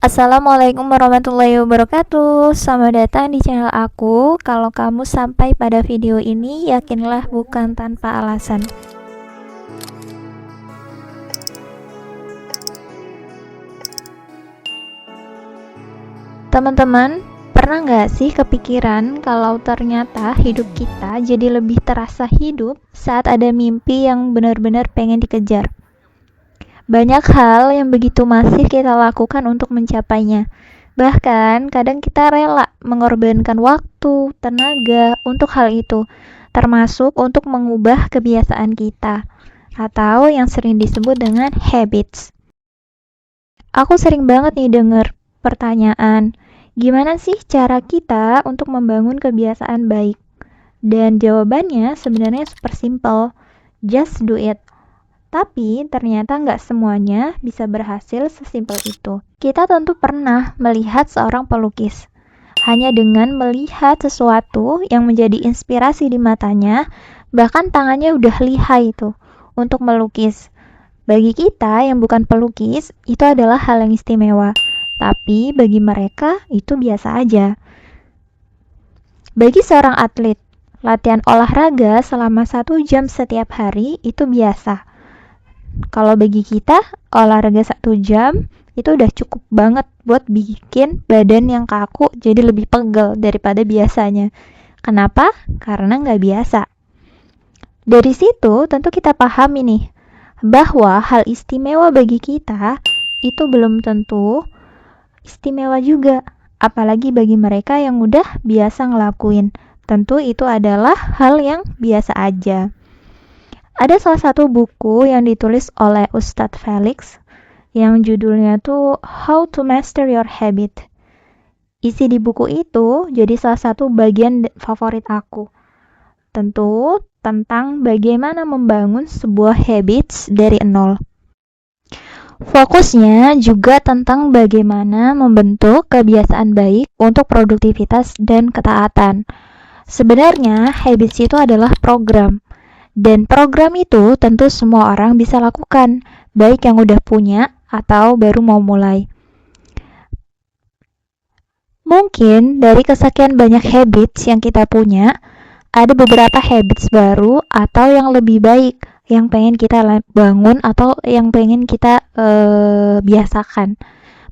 Assalamualaikum warahmatullahi wabarakatuh. Selamat datang di channel aku. Kalau kamu sampai pada video ini, yakinlah bukan tanpa alasan. Teman-teman, pernah nggak sih kepikiran kalau ternyata hidup kita jadi lebih terasa hidup saat ada mimpi yang benar-benar pengen dikejar? Banyak hal yang begitu masif kita lakukan untuk mencapainya. Bahkan, kadang kita rela mengorbankan waktu, tenaga untuk hal itu, termasuk untuk mengubah kebiasaan kita, atau yang sering disebut dengan habits. Aku sering banget nih denger pertanyaan, gimana sih cara kita untuk membangun kebiasaan baik? Dan jawabannya sebenarnya super simple, just do it. Tapi ternyata nggak semuanya bisa berhasil sesimpel itu. Kita tentu pernah melihat seorang pelukis. Hanya dengan melihat sesuatu yang menjadi inspirasi di matanya, bahkan tangannya udah lihai itu untuk melukis. Bagi kita yang bukan pelukis, itu adalah hal yang istimewa. Tapi bagi mereka itu biasa aja. Bagi seorang atlet, latihan olahraga selama 1 jam setiap hari itu biasa. Kalau bagi kita, olahraga 1 jam itu udah cukup banget buat bikin badan yang kaku jadi lebih pegel daripada biasanya. Kenapa? Karena nggak biasa. Dari situ tentu kita pahami nih, bahwa hal istimewa bagi kita itu belum tentu istimewa juga. Apalagi bagi mereka yang udah biasa ngelakuin. Tentu itu adalah hal yang biasa aja. Ada salah satu buku yang ditulis oleh Ustadz Felix yang judulnya tuh How to Master Your Habit. Isi di buku itu jadi salah satu bagian favorit aku. Tentu tentang bagaimana membangun sebuah habits dari nol. Fokusnya juga tentang bagaimana membentuk kebiasaan baik untuk produktivitas dan ketaatan. Sebenarnya habits itu adalah program. Dan program itu tentu semua orang bisa lakukan, baik yang udah punya atau baru mau mulai. Mungkin dari kesekian banyak habits yang kita punya, ada beberapa habits baru atau yang lebih baik yang pengen kita bangun atau yang pengen kita biasakan.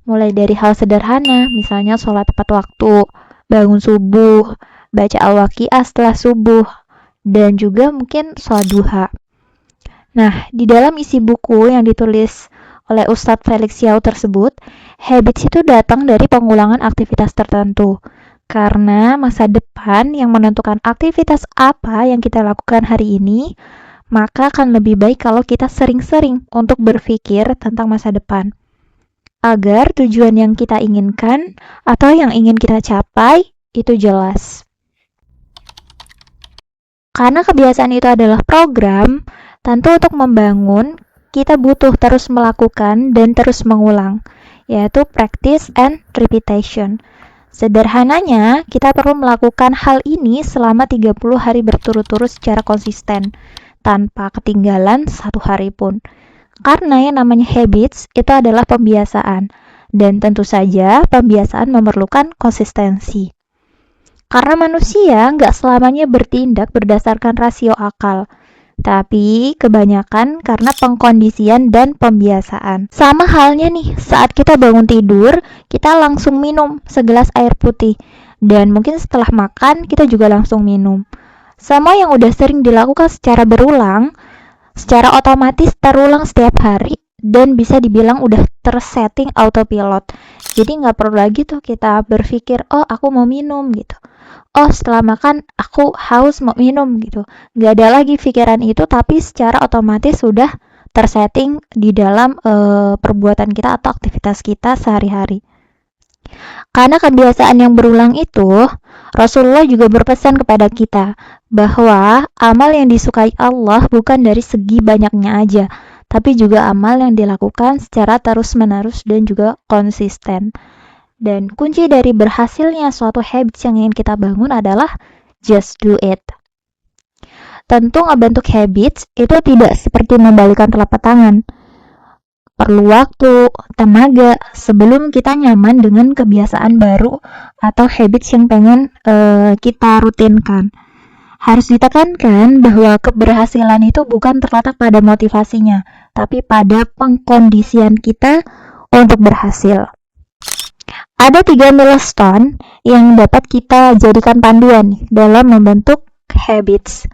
Mulai dari hal sederhana, misalnya sholat tepat waktu, bangun subuh, baca al-waqiah setelah subuh, dan juga mungkin sholat duha. Nah, di dalam isi buku yang ditulis oleh Ustadz Felix Yao tersebut, habits itu datang dari pengulangan aktivitas tertentu. Karena masa depan yang menentukan aktivitas apa yang kita lakukan hari ini, maka akan lebih baik kalau kita sering-sering untuk berpikir tentang masa depan. Agar tujuan yang kita inginkan atau yang ingin kita capai itu jelas. Karena kebiasaan itu adalah program, tentu untuk membangun, kita butuh terus melakukan dan terus mengulang, yaitu practice and repetition. Sederhananya, kita perlu melakukan hal ini selama 30 hari berturut-turut secara konsisten, tanpa ketinggalan 1 hari pun. Karena yang namanya habits itu adalah pembiasaan, dan tentu saja pembiasaan memerlukan konsistensi. Karena manusia nggak selamanya bertindak berdasarkan rasio akal, tapi kebanyakan karena pengkondisian dan pembiasaan. Sama halnya nih, saat kita bangun tidur, kita langsung minum segelas air putih. Dan mungkin setelah makan, kita juga langsung minum. Sama yang udah sering dilakukan secara berulang, secara otomatis terulang setiap hari, dan bisa dibilang udah tersetting autopilot. Jadi nggak perlu lagi tuh kita berpikir, oh aku mau minum gitu. Oh setelah makan aku haus mau minum gitu. Nggak ada lagi pikiran itu, tapi secara otomatis sudah tersetting di dalam perbuatan kita atau aktivitas kita sehari-hari. Karena kebiasaan yang berulang itu, Rasulullah juga berpesan kepada kita bahwa amal yang disukai Allah bukan dari segi banyaknya aja, tapi juga amal yang dilakukan secara terus-menerus dan juga konsisten. Dan kunci dari berhasilnya suatu habits yang ingin kita bangun adalah just do it. Tentu ngebentuk habits itu tidak seperti membalikan telapak tangan. Perlu waktu, tenaga, sebelum kita nyaman dengan kebiasaan baru atau habits yang pengen kita rutinkan. Harus ditekankan bahwa keberhasilan itu bukan terletak pada motivasinya, tapi pada pengkondisian kita untuk berhasil. Ada 3 milestone yang dapat kita jadikan panduan dalam membentuk habits.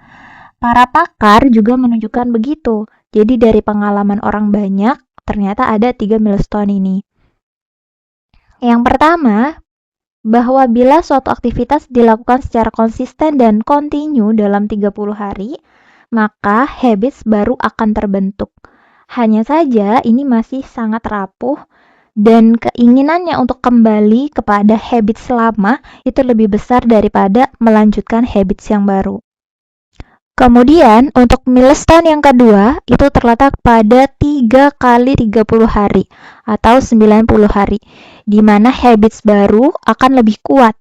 Para pakar juga menunjukkan begitu. Jadi dari pengalaman orang banyak, ternyata ada 3 milestone ini. Yang pertama, bahwa bila suatu aktivitas dilakukan secara konsisten dan kontinu dalam 30 hari, maka habits baru akan terbentuk. Hanya saja ini masih sangat rapuh dan keinginannya untuk kembali kepada habits lama itu lebih besar daripada melanjutkan habits yang baru. Kemudian untuk milestone yang kedua itu terletak pada 3 kali 30 hari atau 90 hari, di mana habits baru akan lebih kuat.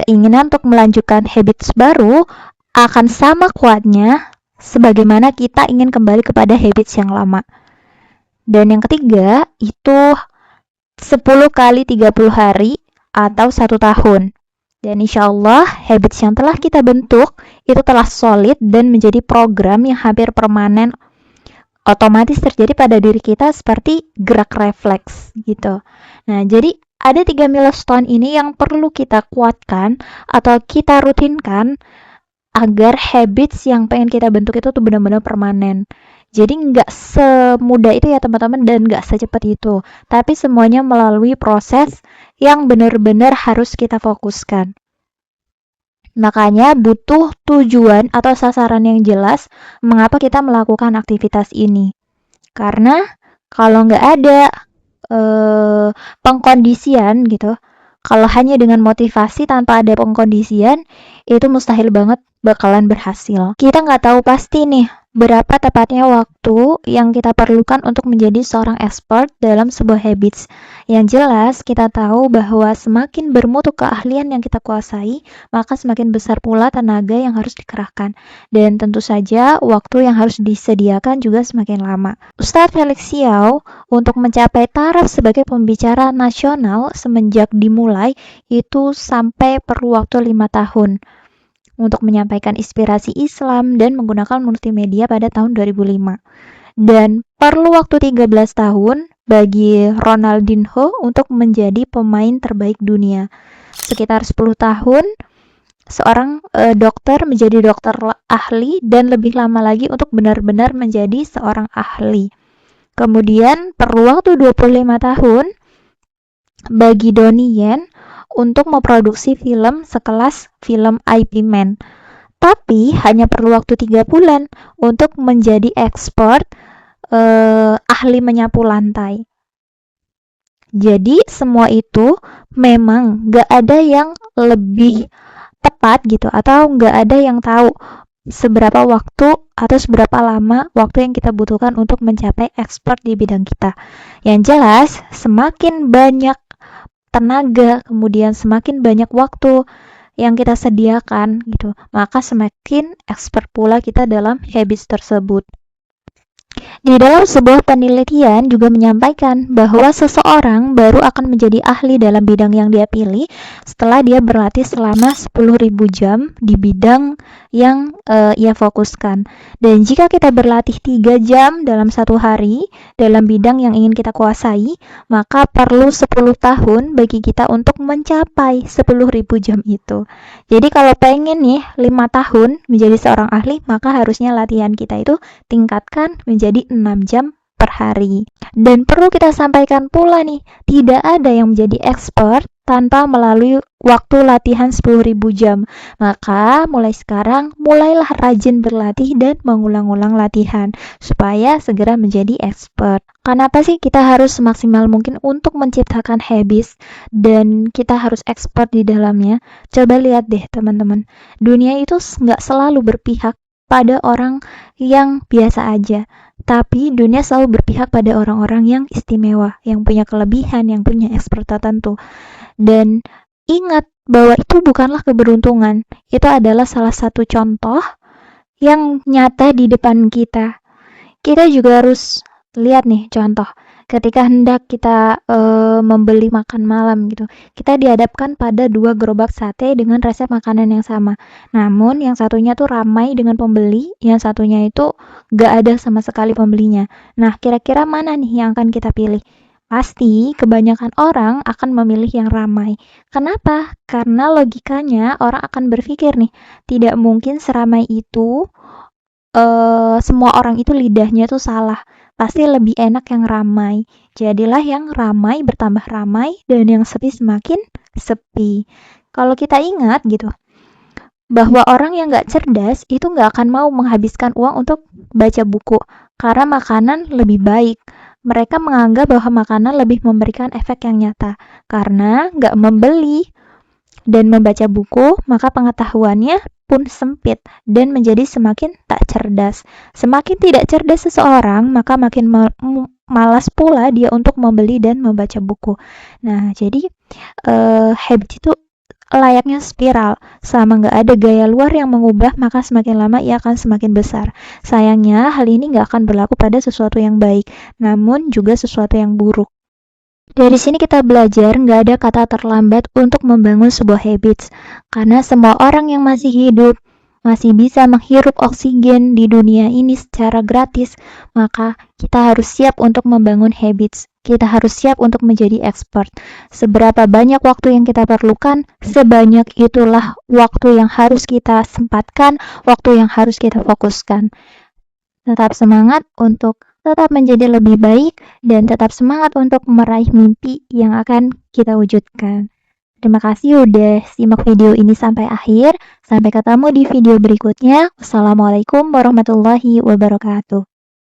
Keinginan untuk melanjutkan habits baru akan sama kuatnya sebagaimana kita ingin kembali kepada habits yang lama. Dan yang ketiga itu 10 kali 30 hari atau 1 tahun. Dan insya Allah habits yang telah kita bentuk itu telah solid dan menjadi program yang hampir permanen, otomatis terjadi pada diri kita seperti gerak refleks gitu. Nah, jadi ada 3 milestone ini yang perlu kita kuatkan atau kita rutinkan agar habits yang pengen kita bentuk itu tuh benar-benar permanen. Jadi nggak semudah itu ya teman-teman, dan nggak secepat itu, tapi semuanya melalui proses yang benar-benar harus kita fokuskan. Makanya butuh tujuan atau sasaran yang jelas mengapa kita melakukan aktivitas ini. Karena kalau nggak ada pengkondisian gitu, kalau hanya dengan motivasi tanpa ada pengkondisian, itu mustahil banget bakalan berhasil. Kita nggak tahu pasti nih berapa tepatnya waktu yang kita perlukan untuk menjadi seorang expert dalam sebuah habits. Yang jelas kita tahu bahwa semakin bermutu keahlian yang kita kuasai, maka semakin besar pula tenaga yang harus dikerahkan. Dan tentu saja waktu yang harus disediakan juga semakin lama. Ustadz Felix Xiao untuk mencapai taraf sebagai pembicara nasional semenjak dimulai itu sampai perlu waktu 5 tahun. Untuk menyampaikan inspirasi Islam dan menggunakan multimedia pada tahun 2005. Dan perlu waktu 13 tahun bagi Ronaldinho untuk menjadi pemain terbaik dunia. Sekitar 10 tahun seorang dokter menjadi dokter ahli, dan lebih lama lagi untuk benar-benar menjadi seorang ahli. Kemudian perlu waktu 25 tahun bagi Donnie Yen untuk memproduksi film sekelas film Ip Man. Tapi hanya perlu waktu 3 bulan untuk menjadi expert ahli menyapu lantai. Jadi semua itu memang gak ada yang lebih tepat gitu, atau gak ada yang tahu seberapa waktu atau seberapa lama waktu yang kita butuhkan untuk mencapai expert di bidang kita. Yang jelas semakin banyak tenaga, kemudian semakin banyak waktu yang kita sediakan gitu, maka semakin expert pula kita dalam habits tersebut. Di dalam sebuah penelitian juga menyampaikan bahwa seseorang baru akan menjadi ahli dalam bidang yang dia pilih setelah dia berlatih selama 10.000 jam di bidang yang ia fokuskan. Dan jika kita berlatih 3 jam dalam 1 hari dalam bidang yang ingin kita kuasai, maka perlu 10 tahun bagi kita untuk mencapai 10.000 jam itu. Jadi kalau pengen nih 5 tahun menjadi seorang ahli, maka harusnya latihan kita itu tingkatkan menjadi 6 jam per hari. Dan perlu kita sampaikan pula nih, tidak ada yang menjadi expert tanpa melalui waktu latihan 10.000 jam. Maka mulai sekarang, mulailah rajin berlatih dan mengulang-ulang latihan supaya segera menjadi expert. Kenapa sih kita harus semaksimal mungkin untuk menciptakan habits dan kita harus expert di dalamnya? Coba lihat deh teman-teman, dunia itu nggak selalu berpihak pada orang yang biasa aja, tapi dunia selalu berpihak pada orang-orang yang istimewa, yang punya kelebihan, yang punya expert tertentu. Dan ingat bahwa itu bukanlah keberuntungan, itu adalah salah satu contoh yang nyata di depan kita. Kita juga harus lihat nih contoh, ketika hendak kita membeli makan malam gitu, kita dihadapkan pada 2 gerobak sate dengan resep makanan yang sama. Namun yang satunya tuh ramai dengan pembeli, yang satunya itu gak ada sama sekali pembelinya. Nah, kira-kira mana nih yang akan kita pilih? Pasti kebanyakan orang akan memilih yang ramai. Kenapa? Karena logikanya orang akan berpikir nih, tidak mungkin seramai itu semua orang itu lidahnya tuh salah. Pasti lebih enak yang ramai. Jadilah yang ramai bertambah ramai dan yang sepi semakin sepi. Kalau kita ingat gitu, bahwa orang yang nggak cerdas itu nggak akan mau menghabiskan uang untuk baca buku karena makanan lebih baik. Mereka menganggap bahwa makanan lebih memberikan efek yang nyata karena nggak membeli dan membaca buku, maka pengetahuannya pun sempit dan menjadi semakin tak cerdas. Semakin tidak cerdas seseorang, maka makin malas pula dia untuk membeli dan membaca buku. Nah, jadi habit itu layaknya spiral. Selama nggak ada gaya luar yang mengubah, maka semakin lama ia akan semakin besar. Sayangnya, hal ini nggak akan berlaku pada sesuatu yang baik, namun juga sesuatu yang buruk. Dari sini kita belajar nggak ada kata terlambat untuk membangun sebuah habits, karena semua orang yang masih hidup masih bisa menghirup oksigen di dunia ini secara gratis, maka kita harus siap untuk membangun habits. Kita harus siap untuk menjadi expert. Seberapa banyak waktu yang kita perlukan, sebanyak itulah waktu yang harus kita sempatkan, waktu yang harus kita fokuskan. Tetap semangat untuk tetap menjadi lebih baik dan tetap semangat untuk meraih mimpi yang akan kita wujudkan. Terima kasih udah simak video ini sampai akhir. Sampai ketemu di video berikutnya. Wassalamualaikum warahmatullahi wabarakatuh.